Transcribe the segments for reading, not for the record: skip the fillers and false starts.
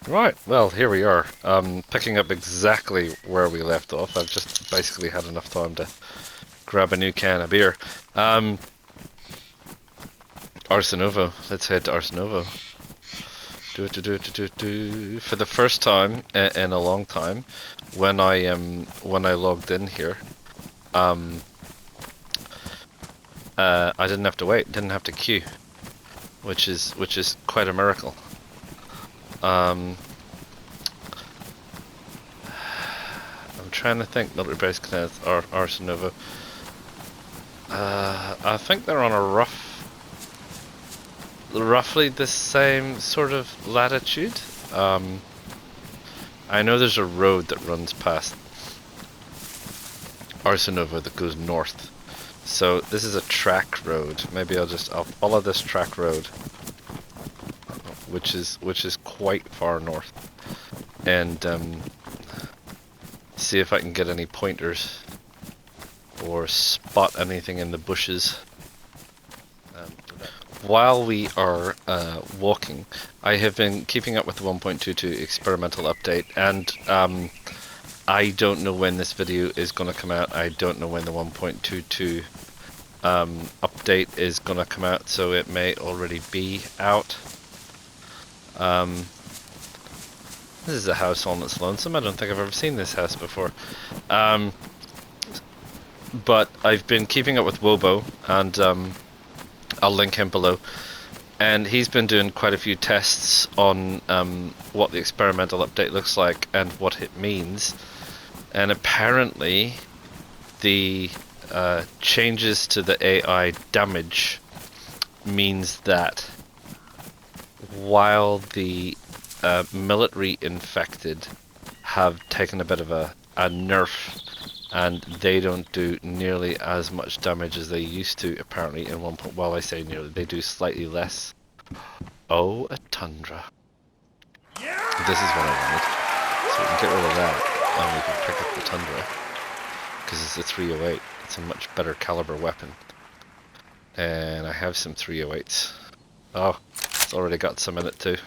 Right, well, here we are, picking up exactly where we left off. I've just basically had enough time to grab a new can of beer. Arsenovo, let's head to Arsenovo. For the first time in a long time, when I logged in here, I didn't have to wait, didn't have to queue, which is quite a miracle. I'm trying to think. Military base connect or Arsenovo. I think they're on a roughly the same sort of latitude. I know there's a road that runs past Arsenovo that goes north. So this is a track road. Maybe I'll follow this track road, which is quite far north, and see if I can get any pointers or spot anything in the bushes. While we are walking, I have been keeping up with the 1.22 experimental update, and I don't know when this video is going to come out. I don't know when the 1.22 update is going to come out, so it may already be out. This is a house on its lonesome. I don't think I've ever seen this house before. But I've been keeping up with Wobo, and I'll link him below. And he's been doing quite a few tests on what the experimental update looks like and what it means. And apparently the changes to the AI damage means that while the military infected have taken a bit of a nerf, and they don't do nearly as much damage as they used to, apparently, in one point. Well, I say nearly, they do slightly less. Oh, a tundra. Yeah! This is what I wanted. So we can get rid of that, and we can pick up the tundra. Because it's a 308. It's a much better caliber weapon. And I have some 308s. Oh, it's already got some in it too.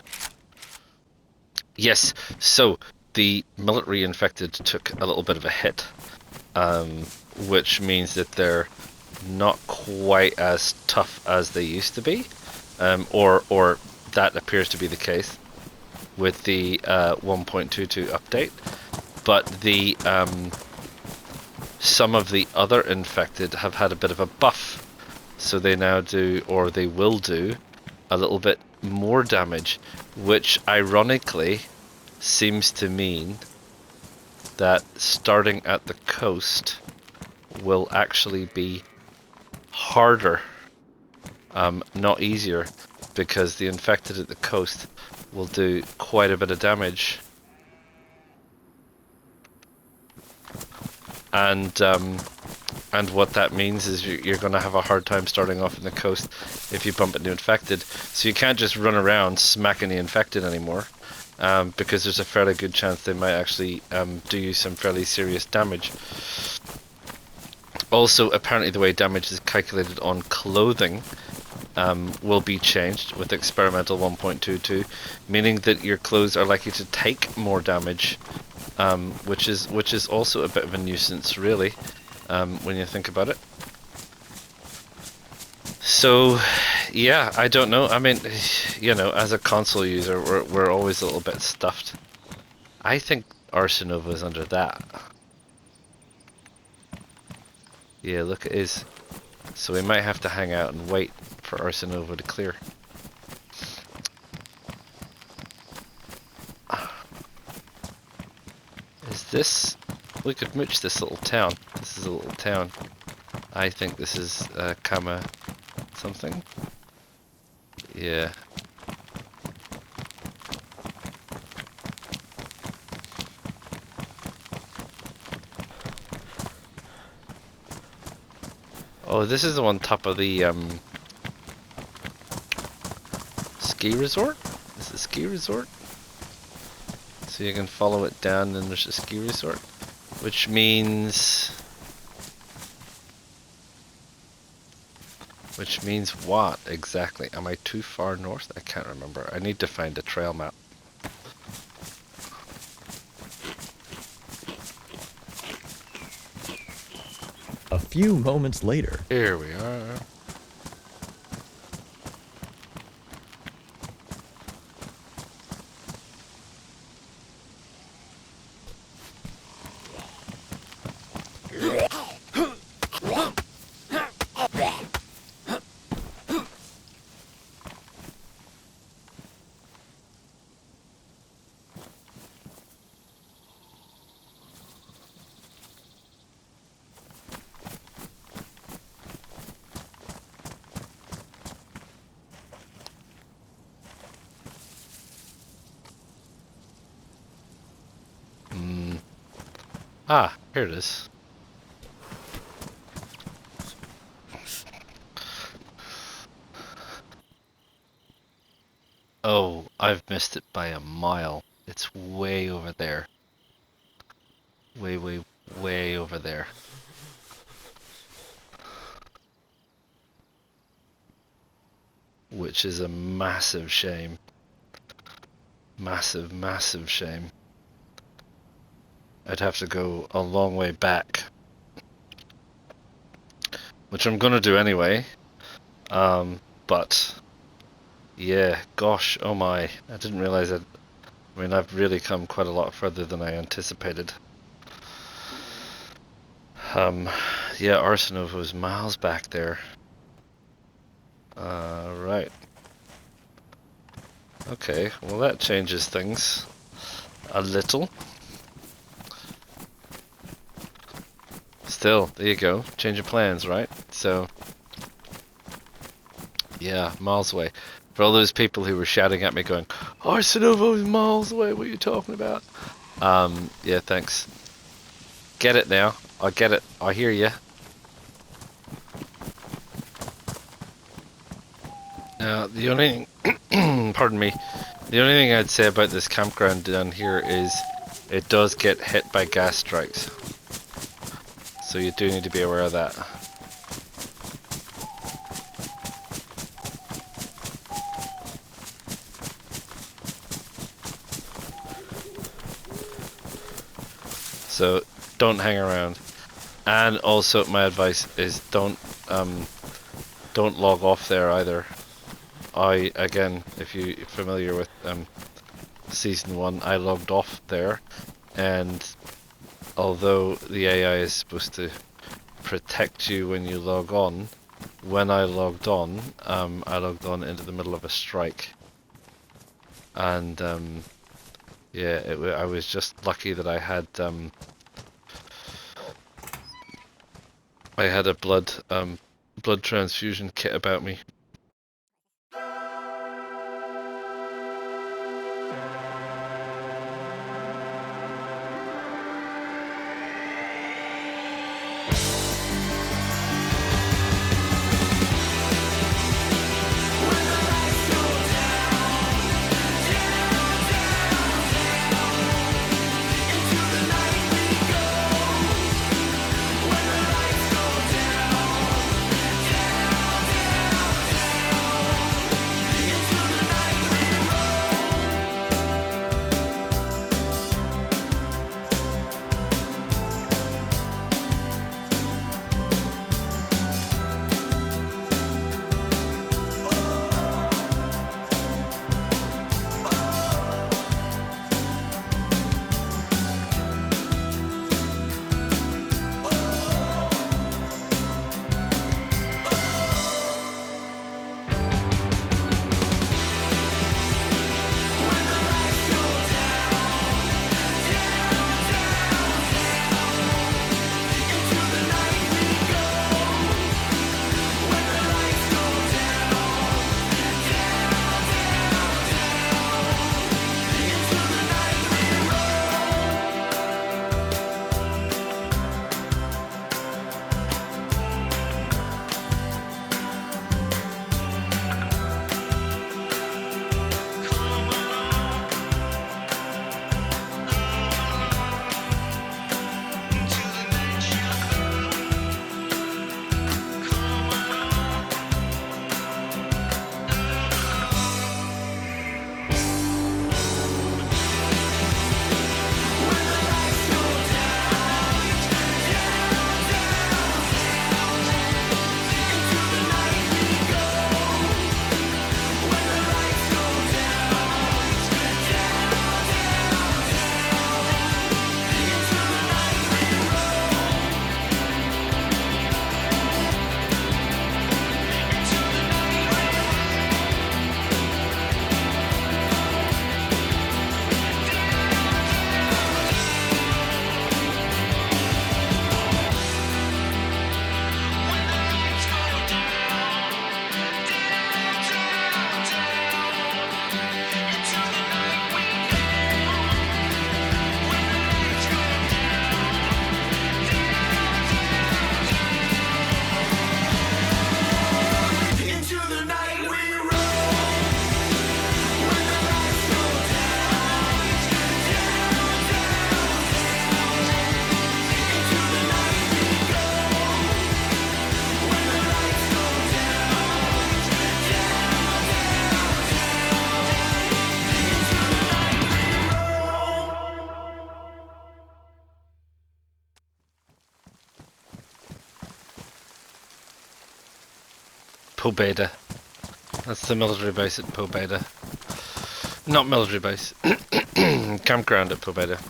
Yes, so the military infected took a little bit of a hit. Which means that they're not quite as tough as they used to be, or that appears to be the case with the 1.22 update. But the some of the other infected have had a bit of a buff, so they now do, or they will do, a little bit more damage, which ironically seems to mean that starting at the coast will actually be harder, not easier, because the infected at the coast will do quite a bit of damage. And what that means is you're going to have a hard time starting off in the coast if you bump into infected. So you can't just run around smacking the infected anymore. Because there's a fairly good chance they might actually do you some fairly serious damage. Also, apparently the way damage is calculated on clothing will be changed with experimental 1.22, meaning that your clothes are likely to take more damage, which is also a bit of a nuisance, really, when you think about it. So, yeah, I don't know. I mean, you know, as a console user, we're always a little bit stuffed. I think Arsenovo is under that. Yeah, look, it is. So we might have to hang out and wait for Arsenovo to clear. Is this... We could mooch this little town. This is a little town. I think this is Kama... something? Yeah. Oh, this is the one top of the ski resort? Is it a ski resort? So you can follow it down and there's a ski resort. Which means... Which means what exactly? Am I too far north? I can't remember. I need to find a trail map. A few moments later. Here we are. Ah, here it is. Oh, I've missed it by a mile. It's way over there. Way, way, way over there. Which is a massive shame. Massive, massive shame. I'd have to go a long way back. Which I'm gonna do anyway. But... yeah, gosh, oh my. I didn't realize that. I mean, I've really come quite a lot further than I anticipated. Yeah, Arsenovo is miles back there. Right. Okay, well that changes things a little. Still, there you go. Change of plans, right? So, yeah, miles away. For all those people who were shouting at me going, Arsenovo is miles away, what are you talking about? Yeah, thanks. Get it now. I get it. I hear you. Now, the only thing, pardon me, the only thing I'd say about this campground down here is it does get hit by gas strikes. So you do need to be aware of that. So don't hang around. And also my advice is don't log off there either. Again, if you're familiar with Season 1, I logged off there, and although the AI is supposed to protect you when you log on, when I logged on into the middle of a strike. And yeah, I was just lucky that I had a blood transfusion kit about me. Pobeda. That's the military base at Pobeda. Not military base. Campground at Pobeda.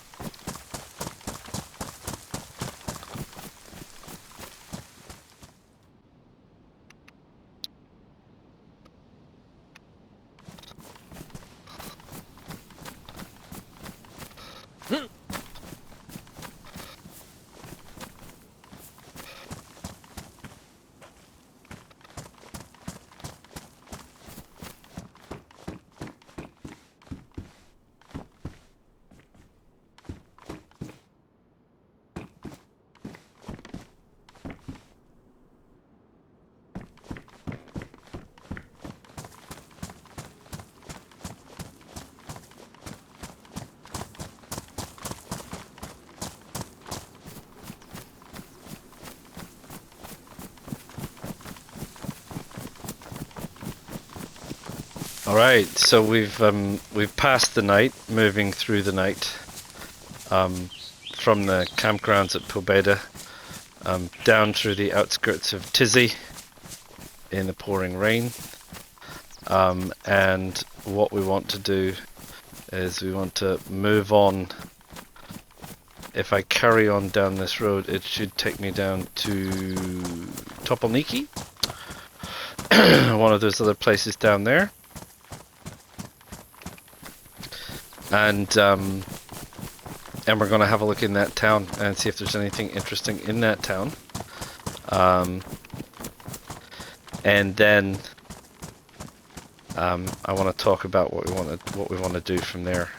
Alright, so we've passed the night, moving through the night from the campgrounds at Pobeda down through the outskirts of Tisy in the pouring rain. And what we want to do is we want to move on. If I carry on down this road, it should take me down to Topolniki, one of those other places down there. And we're going to have a look in that town and see if there's anything interesting in that town. And then I want to talk about what we want to do from there.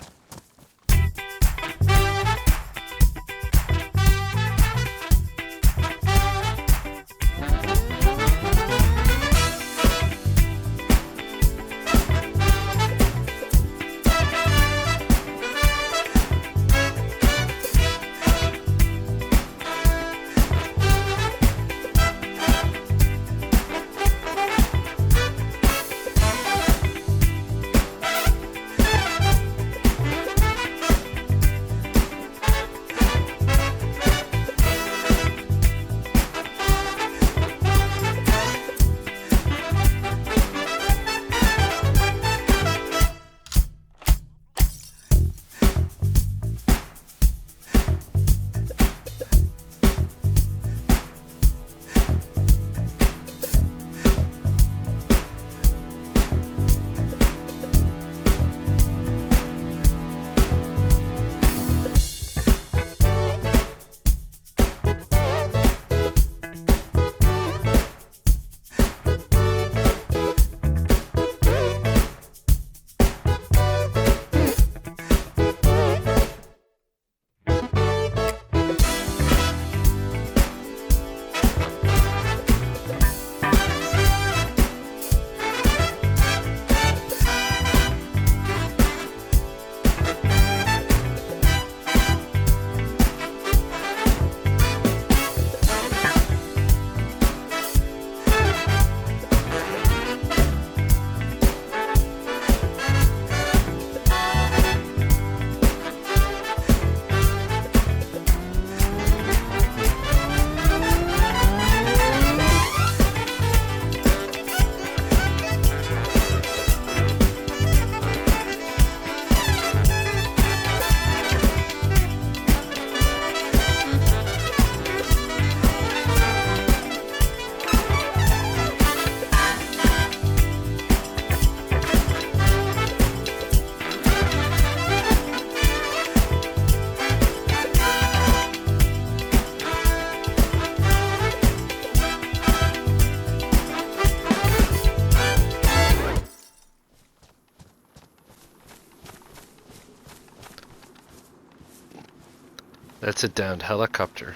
That's a downed helicopter.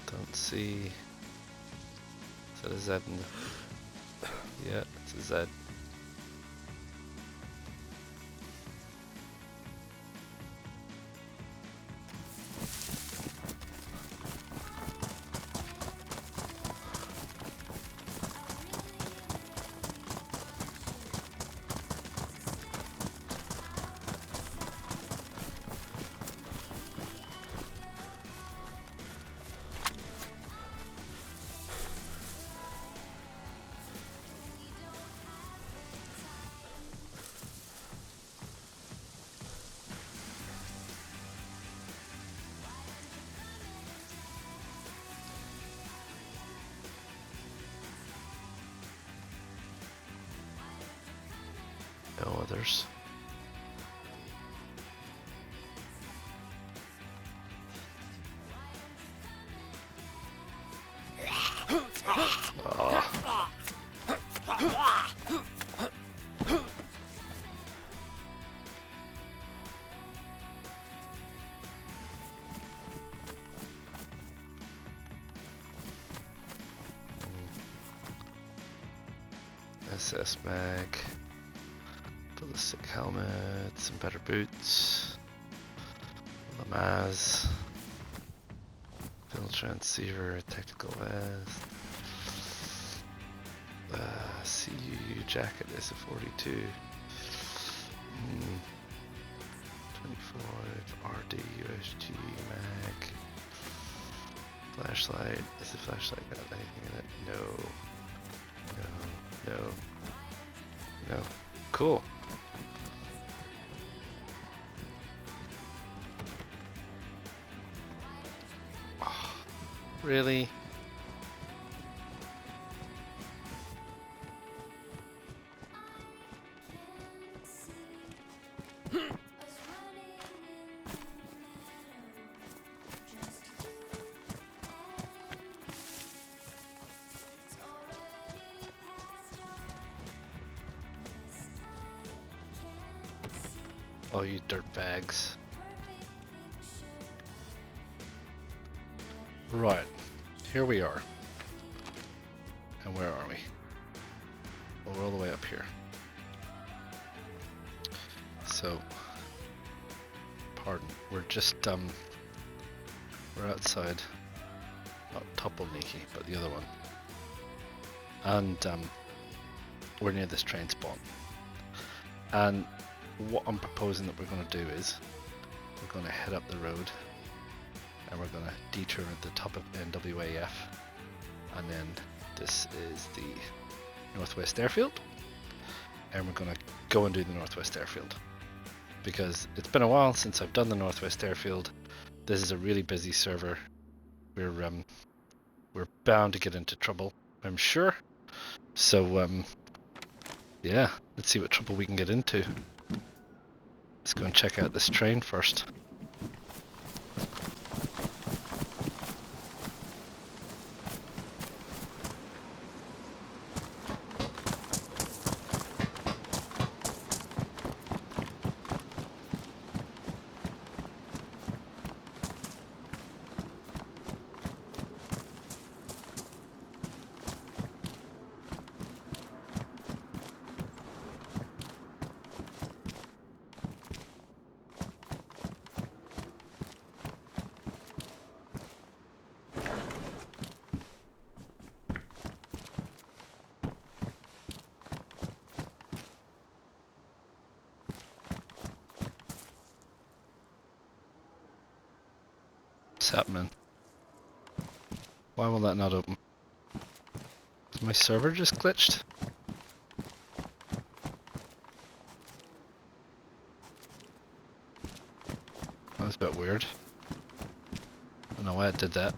Don't see. Is that a Z? Yeah, it's a Z. No others. Oh. SS mag, ballistic helmet, some better boots, Lamaz, field transceiver, tactical vest, CU jacket is a 42, 25 RD USG mag, flashlight. Is the flashlight got anything in it? No. No. Cool. Oh, really? Oh, you dirtbags. Right, here we are. And where are we? Well, we're all the way up here. So, pardon, we're just, we're outside. Not Topolniki, but the other one. And, we're near this train spawn. And what I'm proposing that we're going to do is we're going to head up the road and we're going to detour at the top of NWAF, and then this is the Northwest Airfield, and we're going to go and do the Northwest Airfield because it's been a while since I've done the Northwest Airfield. This is a really busy server. We're bound to get into trouble, I'm sure. So yeah, let's see what trouble we can get into. Let's go and check out this train first. What's happening? Why will that not open? Is my server just glitched? That's a bit weird. I don't know why it did that.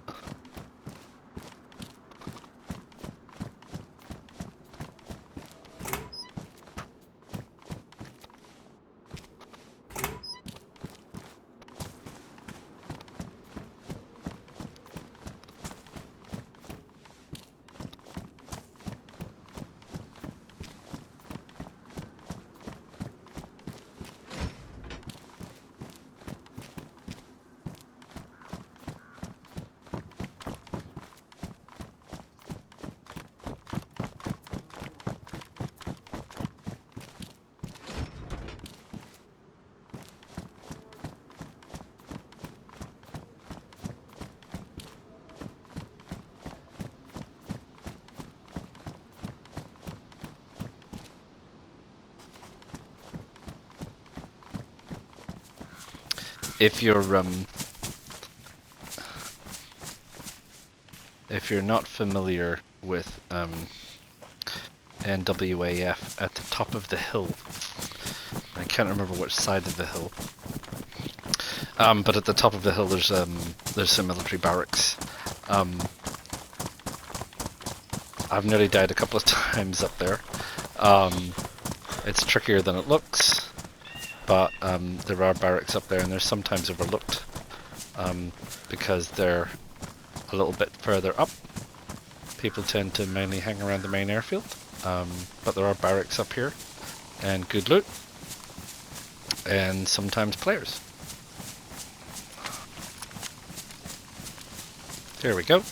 If you're not familiar with NWAF, at the top of the hill, I can't remember which side of the hill, but at the top of the hill there's some military barracks. I've nearly died a couple of times up there. It's trickier than it looks, but there are barracks up there, and they're sometimes overlooked because they're a little bit further up. People tend to mainly hang around the main airfield, but there are barracks up here, and good loot, and sometimes players. There we go.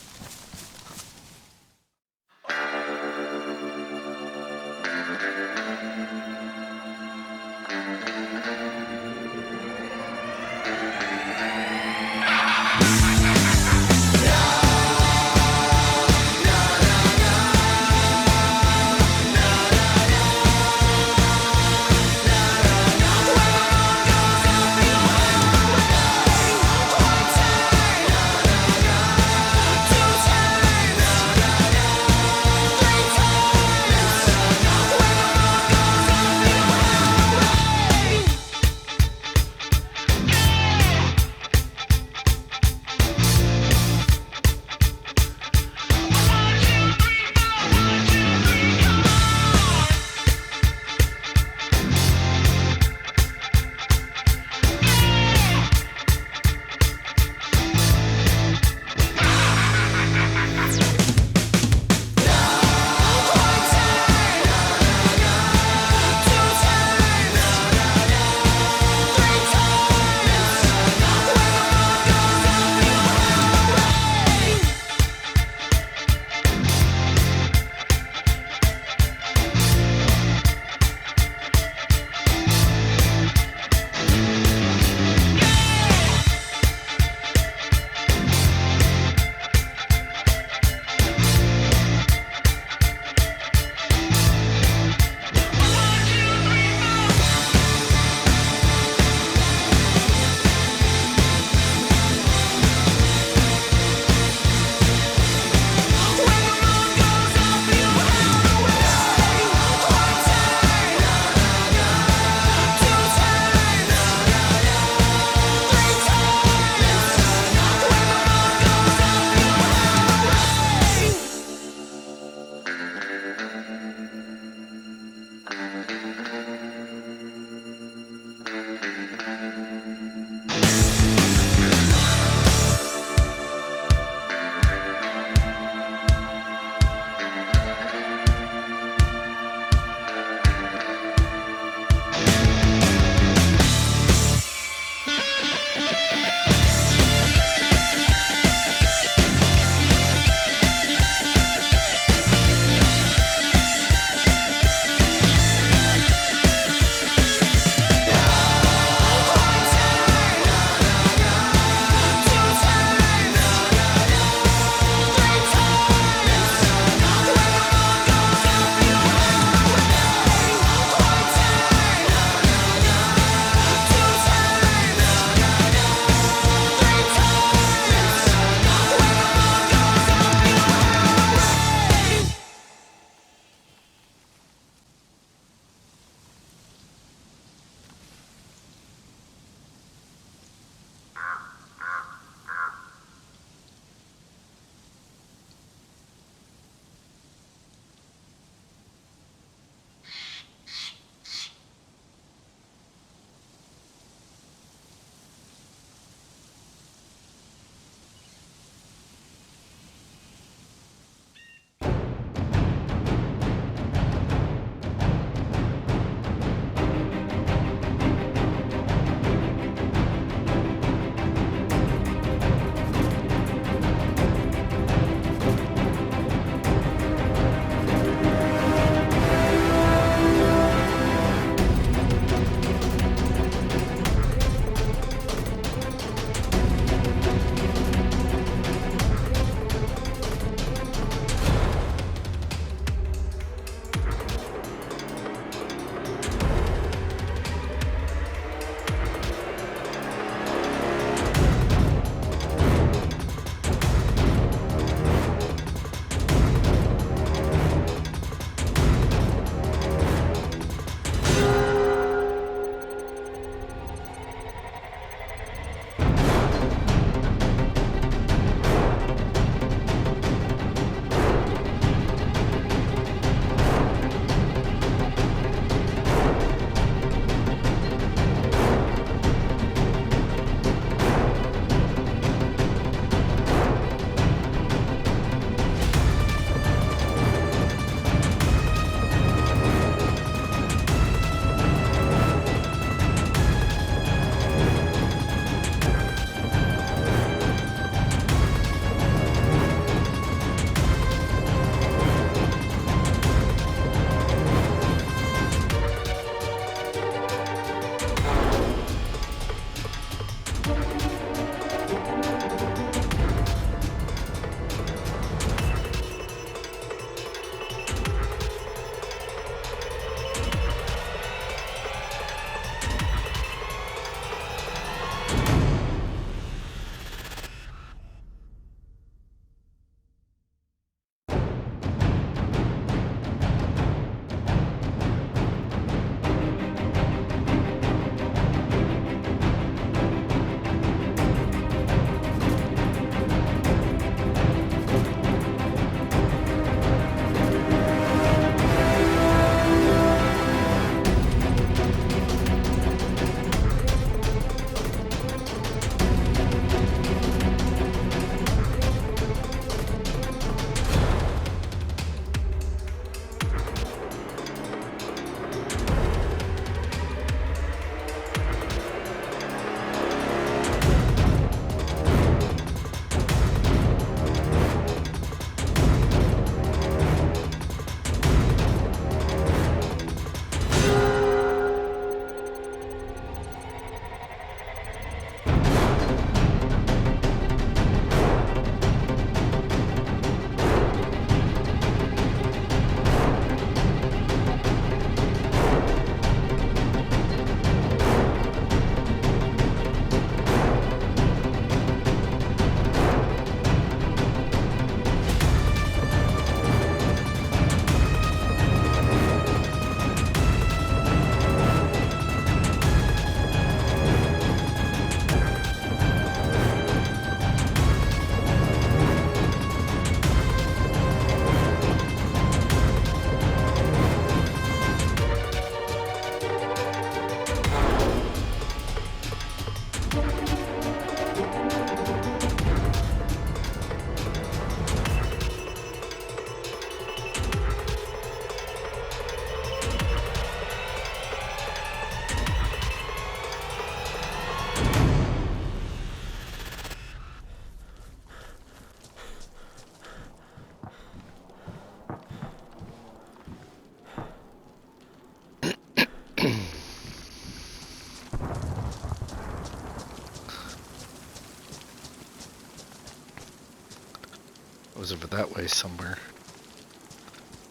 goes over that way somewhere.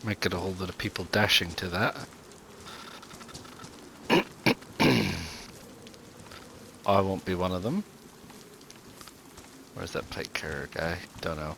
Might get a hold of the people dashing to that. I won't be one of them. Where's that plate carrier guy? Don't know.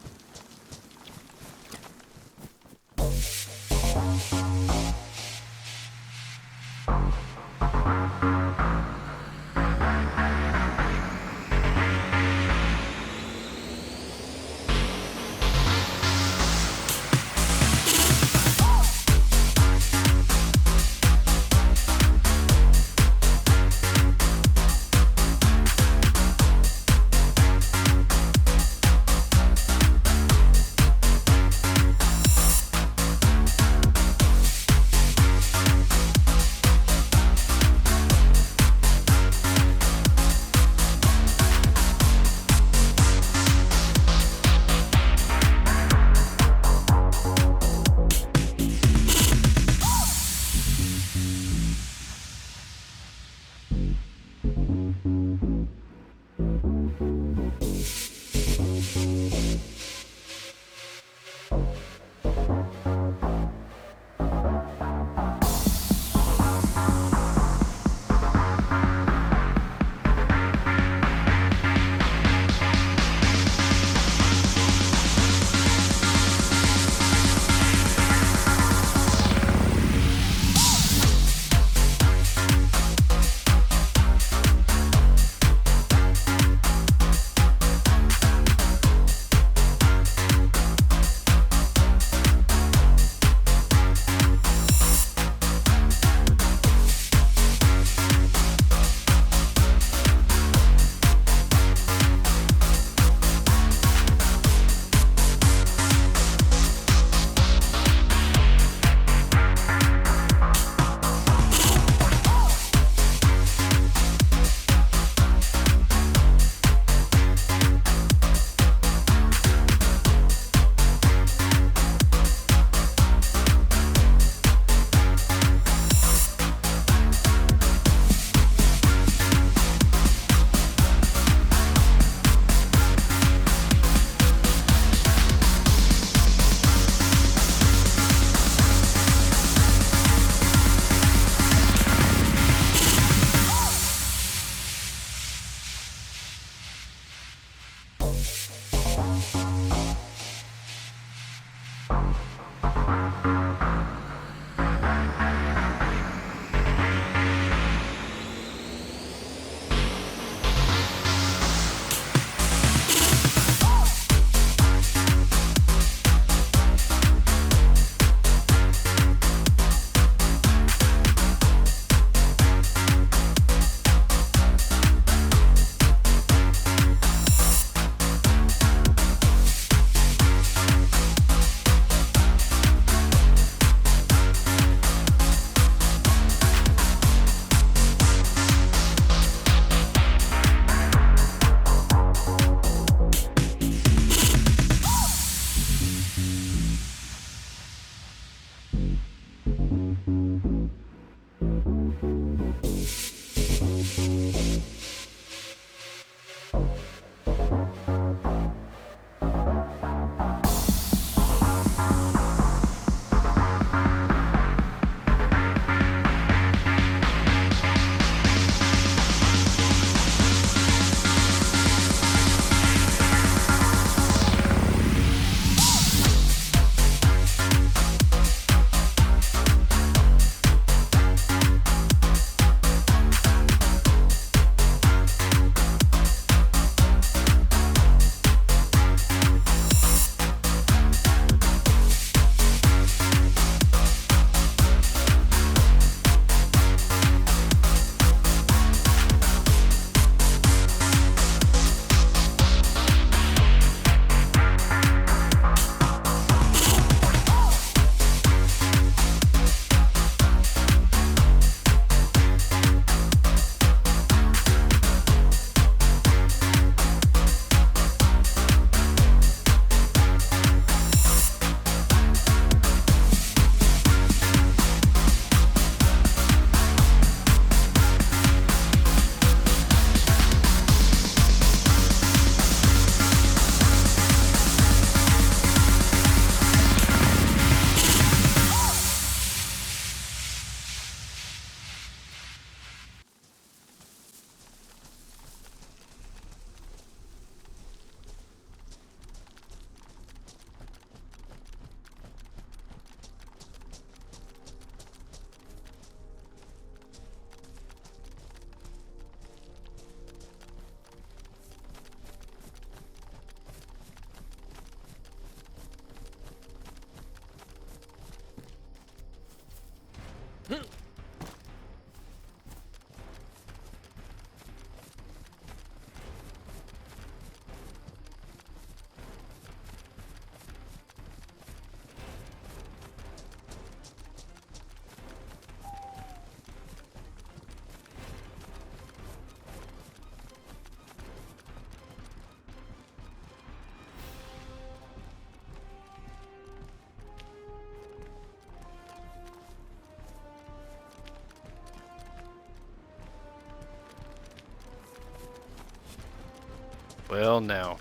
Well, now.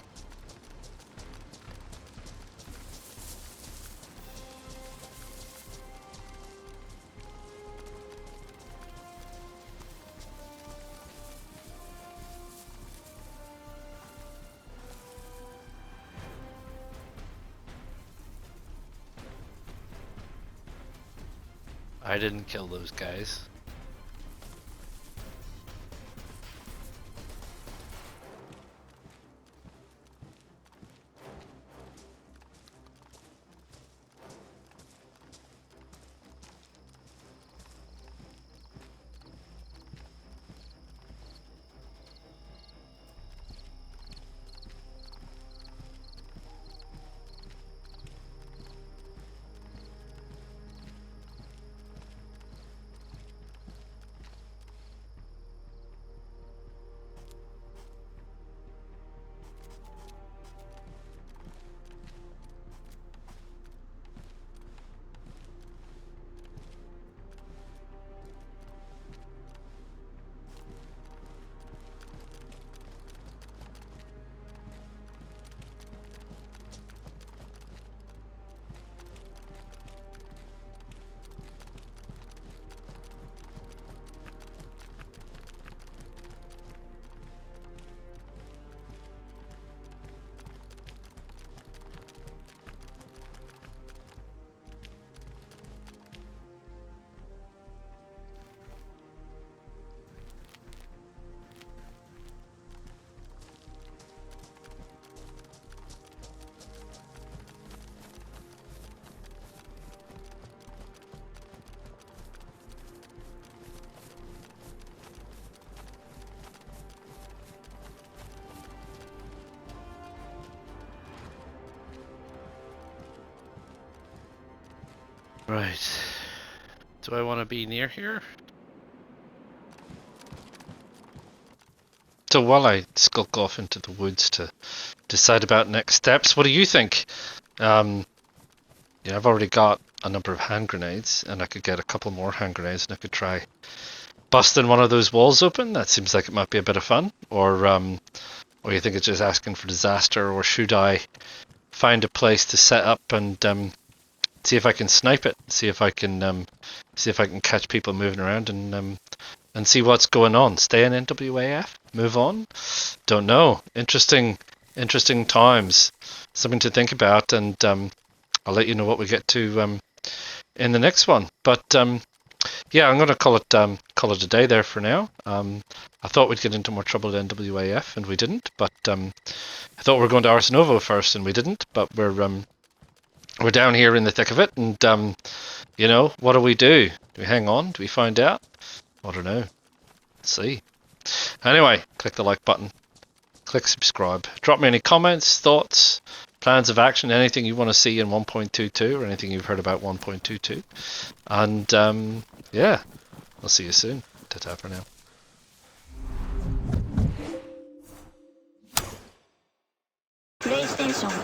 I didn't kill those guys. Right. Do I want to be near here? So while I skulk off into the woods to decide about next steps, what do you think? Yeah, I've already got a number of hand grenades, and I could get a couple more hand grenades, and I could try busting one of those walls open. That seems like it might be a bit of fun. Or you think it's just asking for disaster? Or should I find a place to set up and see if I can snipe it? See if I can catch people moving around and see what's going on. Stay in NWAF? Move on? Don't know. Interesting times. Something to think about, and I'll let you know what we get to in the next one. But yeah, I'm going to call it a day there for now. I thought we'd get into more trouble at NWAF, and we didn't. But I thought we were going to Arsenovo first, and we didn't. But we're down here in the thick of it, and you know, what do? Do we hang on? Do we find out? I don't know. Let's see. Anyway, click the like button. Click subscribe. Drop me any comments, thoughts, plans of action, anything you want to see in 1.22 or anything you've heard about 1.22. And yeah, I'll see you soon. Ta-ta for now.